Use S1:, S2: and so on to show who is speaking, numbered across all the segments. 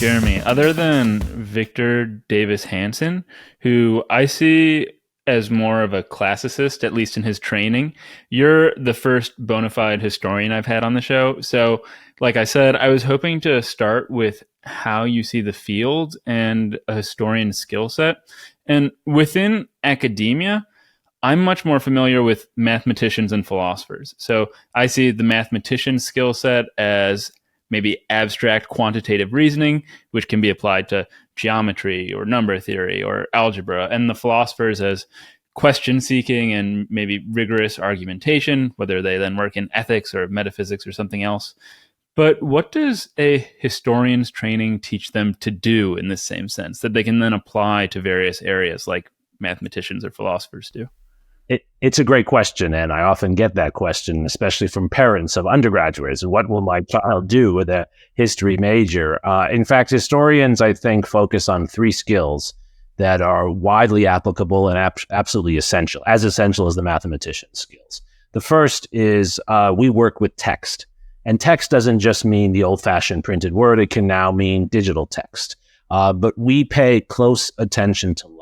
S1: Jeremy, other than Victor Davis Hanson, who I see as more of a classicist, at least in his training, you're the first bona fide historian I've had on the show. So, like I said, I was hoping to start with how you see the field and a historian's skill set. And within academia, I'm much more familiar with mathematicians and philosophers. So I see the mathematician's skill set as maybe abstract quantitative reasoning, which can be applied to geometry or number theory or algebra, and the philosophers as question seeking and maybe rigorous argumentation, whether they then work in ethics or metaphysics or something else. But what does a historian's training teach them to do in this same sense that they can then apply to various areas like mathematicians or philosophers do?
S2: It's a great question, and I often get that question, especially from parents of undergraduates. What will my child do with a history major? In fact, historians, I think, focus on three skills that are widely applicable and absolutely essential as the mathematician's skills. The first is we work with text. And text doesn't just mean the old-fashioned printed word. It can now mean digital text. But we pay close attention to language.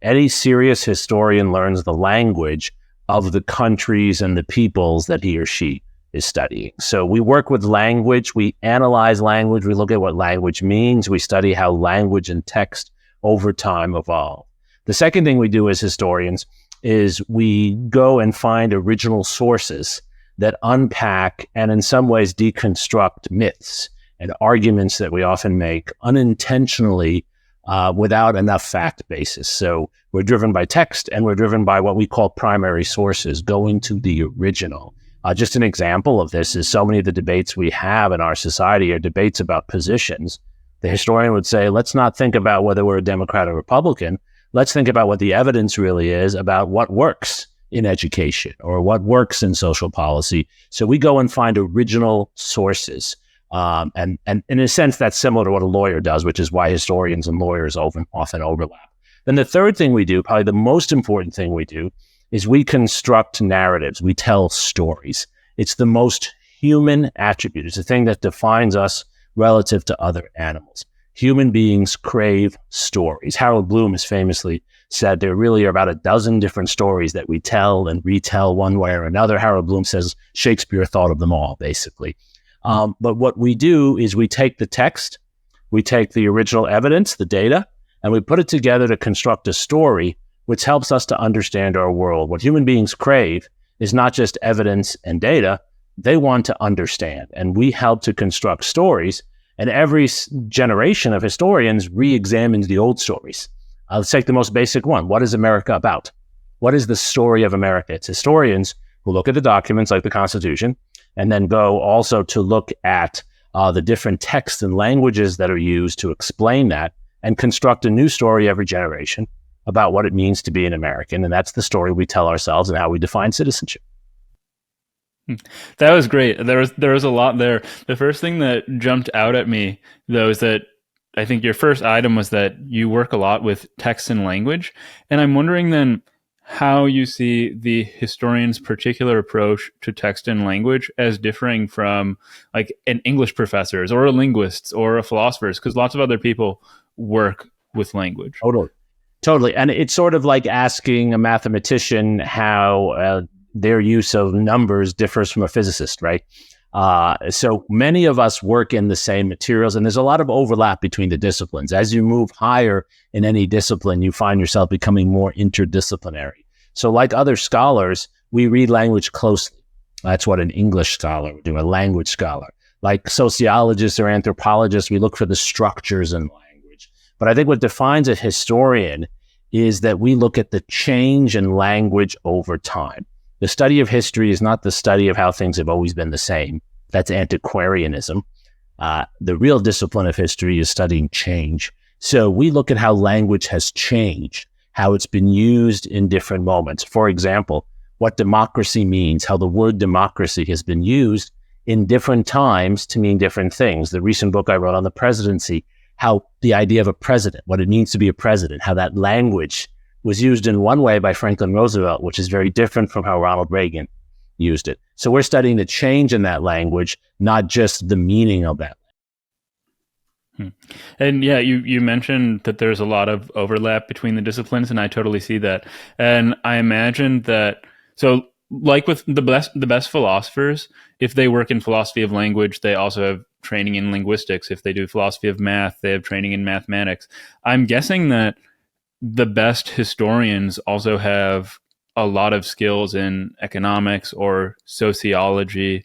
S2: Any serious historian learns the language of the countries and the peoples that he or she is studying. So we work with language, we analyze language, we look at what language means, we study how language and text over time evolve. The second thing we do as historians is we go and find original sources that unpack and in some ways deconstruct myths and arguments that we often make unintentionally without enough fact basis. So we're driven by text and we're driven by what we call primary sources, going to the original. Just an example of this is so many of the debates we have in our society are debates about positions. The historian would say, let's not think about whether we're a Democrat or Republican. Let's think about what the evidence really is about what works in education or what works in social policy. So we go and find original sources. And in a sense, that's similar to what a lawyer does, which is why historians and lawyers often overlap. Then the third thing we do, probably the most important thing we do, is we construct narratives. We tell stories. It's the most human attribute. It's the thing that defines us relative to other animals. Human beings crave stories. Harold Bloom has famously said there really are about a dozen different stories that we tell and retell one way or another. Harold Bloom says Shakespeare thought of them all, basically. But what we do is we take the text, we take the original evidence, the data, and we put it together to construct a story which helps us to understand our world. What human beings crave is not just evidence and data, they want to understand. And we help to construct stories, and every generation of historians re-examines the old stories. Let's take the most basic one. What is America about? What is the story of America? It's historians who look at the documents like the Constitution, and then go also to look at the different texts and languages that are used to explain that and construct a new story every generation about what it means to be an American. And that's the story we tell ourselves and how we define citizenship.
S1: That was great. There was a lot there. The first thing that jumped out at me, though, is that I think your first item was that you work a lot with text and language. And I'm wondering then how you see the historian's particular approach to text and language as differing from like an English professor's or a linguist's or a philosopher's, because lots of other people work with language.
S2: Totally. And it's sort of like asking a mathematician how their use of numbers differs from a physicist, right? So many of us work in the same materials, and there's a lot of overlap between the disciplines. As you move higher in any discipline, you find yourself becoming more interdisciplinary. So like other scholars, we read language closely. That's what an English scholar would do, a language scholar. Like sociologists or anthropologists, we look for the structures in language. But I think what defines a historian is that we look at the change in language over time. The study of history is not the study of how things have always been the same. That's antiquarianism. The real discipline of history is studying change. So we look at how language has changed, how it's been used in different moments. For example, what democracy means, how the word democracy has been used in different times to mean different things. The recent book I wrote on the presidency, how the idea of a president, what it means to be a president, how that language was used in one way by Franklin Roosevelt, which is very different from how Ronald Reagan used it. So we're studying the change in that language, not just the meaning of that.
S1: Hmm. And yeah, you mentioned that there's a lot of overlap between the disciplines, and I totally see that. And I imagine that, so like with the best philosophers, if they work in philosophy of language, they also have training in linguistics. If they do philosophy of math, they have training in mathematics. I'm guessing that the best historians also have a lot of skills in economics or sociology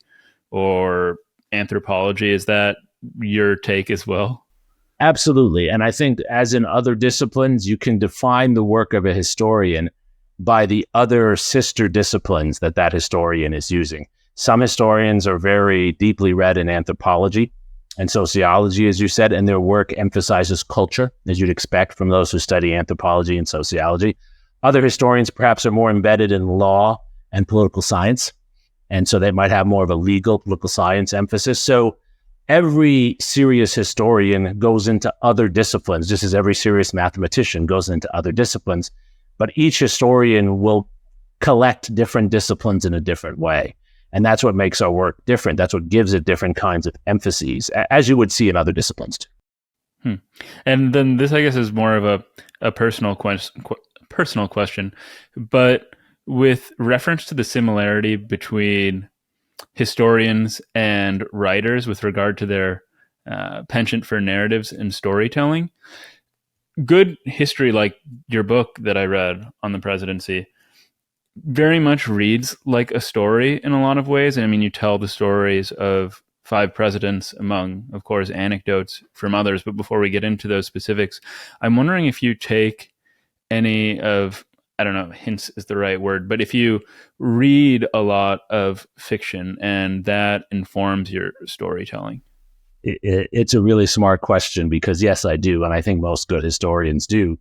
S1: or anthropology. Is that your take as well?
S2: Absolutely. And I think, as in other disciplines, you can define the work of a historian by the other sister disciplines that that historian is using. Some historians are very deeply read in anthropology and sociology, as you said, and their work emphasizes culture, as you'd expect from those who study anthropology and sociology. Other historians perhaps are more embedded in law and political science, and so they might have more of a legal political science emphasis. So every serious historian goes into other disciplines, just as every serious mathematician goes into other disciplines. But each historian will collect different disciplines in a different way. And that's what makes our work different. That's what gives it different kinds of emphases, as you would see in other disciplines too.
S1: Hmm. And then this, I guess, is more of a personal question, but with reference to the similarity between historians and writers with regard to their penchant for narratives and storytelling, good history, like your book that I read on the presidency, very much reads like a story in a lot of ways. And I mean, you tell the stories of five presidents among, of course, anecdotes from others. But before we get into those specifics, I'm wondering if you take any of, I don't know, hints is the right word, but if you read a lot of fiction and that informs your storytelling.
S2: It's a really smart question because, yes, I do. And I think most good historians do.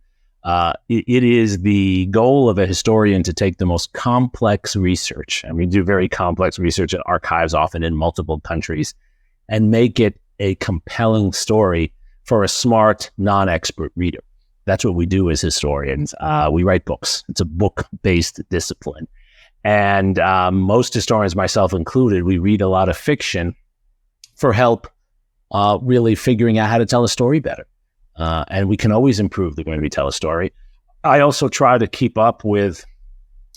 S2: It is the goal of a historian to take the most complex research, and we do very complex research at archives, often in multiple countries, and make it a compelling story for a smart, non-expert reader. That's what we do as historians. We write books. It's a book-based discipline. And most historians, myself included, we read a lot of fiction for help really figuring out how to tell a story better. And we can always improve the way we tell a story. I also try to keep up with,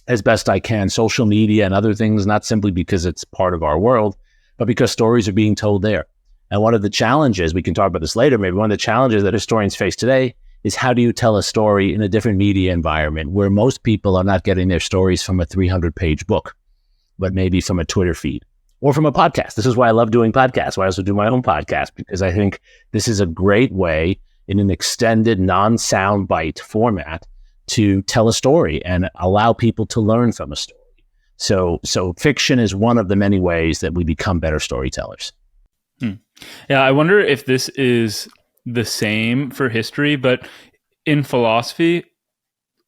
S2: as best I can, social media and other things, not simply because it's part of our world, but because stories are being told there. And one of the challenges, we can talk about this later, maybe one of the challenges that historians face today is, how do you tell a story in a different media environment where most people are not getting their stories from a 300-page book, but maybe from a Twitter feed or from a podcast. This is why I love doing podcasts, why I also do my own podcast, because I think this is a great way in an extended non-sound bite format to tell a story and allow people to learn from a story. So fiction is one of the many ways that we become better storytellers.
S1: Yeah, I wonder if this is the same for history, but in philosophy,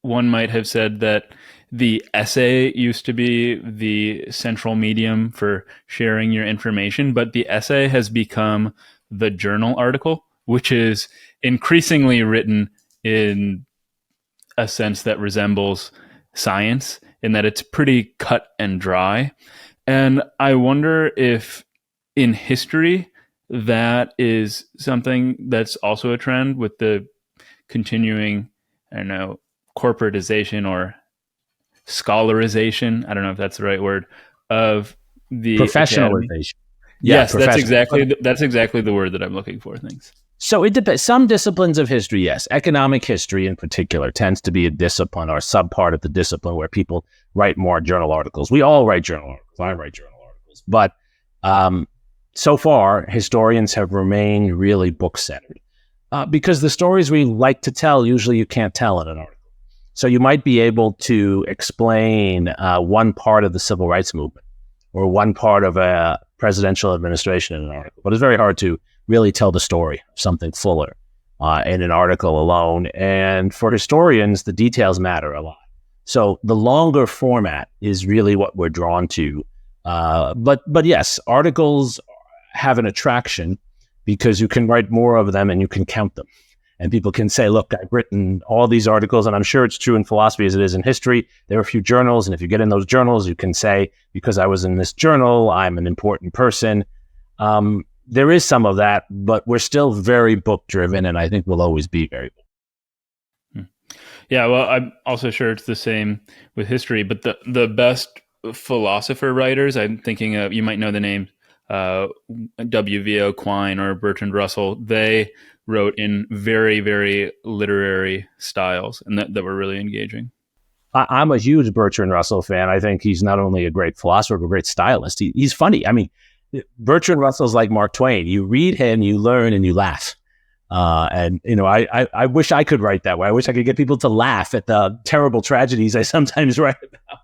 S1: one might have said that the essay used to be the central medium for sharing your information, but the essay has become the journal article, which is increasingly written in a sense that resembles science, in that it's pretty cut and dry. And I wonder if in history, that is something that's also a trend with the continuing, I don't know, corporatization or scholarization, I don't know if that's the right word, of the academy.
S2: Professionalization. Yeah,
S1: Yes, that's exactly the word that I'm looking for. Thanks.
S2: So it depends. Some disciplines of history, yes. Economic history in particular tends to be a discipline or a subpart of the discipline where people write more journal articles. We all write journal articles. I write journal articles. But so far, historians have remained really book-centered because the stories we like to tell, usually you can't tell in an article. So you might be able to explain one part of the civil rights movement or one part of a presidential administration in an article, but it's very hard to really tell the story of something fuller in an article alone. And for historians, the details matter a lot. So the longer format is really what we're drawn to. But yes, articles have an attraction because you can write more of them and you can count them. And people can say, look, I've written all these articles, and I'm sure it's true in philosophy as it is in history. There are a few journals, and if you get in those journals, you can say, because I was in this journal, I'm an important person. there is some of that, but we're still very book driven, and I think we'll always be very.
S1: Yeah, well, I'm also sure it's the same with history, but the best philosopher writers, I'm thinking of, you might know the names, W.V.O. Quine or Bertrand Russell, they wrote in very, very literary styles, and that were really engaging.
S2: I'm a huge Bertrand Russell fan. I think he's not only a great philosopher, but a great stylist. He's funny. I mean, Bertrand Russell's like Mark Twain. You read him, you learn, and you laugh. And, you know, I wish I could write that way. I wish I could get people to laugh at the terrible tragedies I sometimes write about.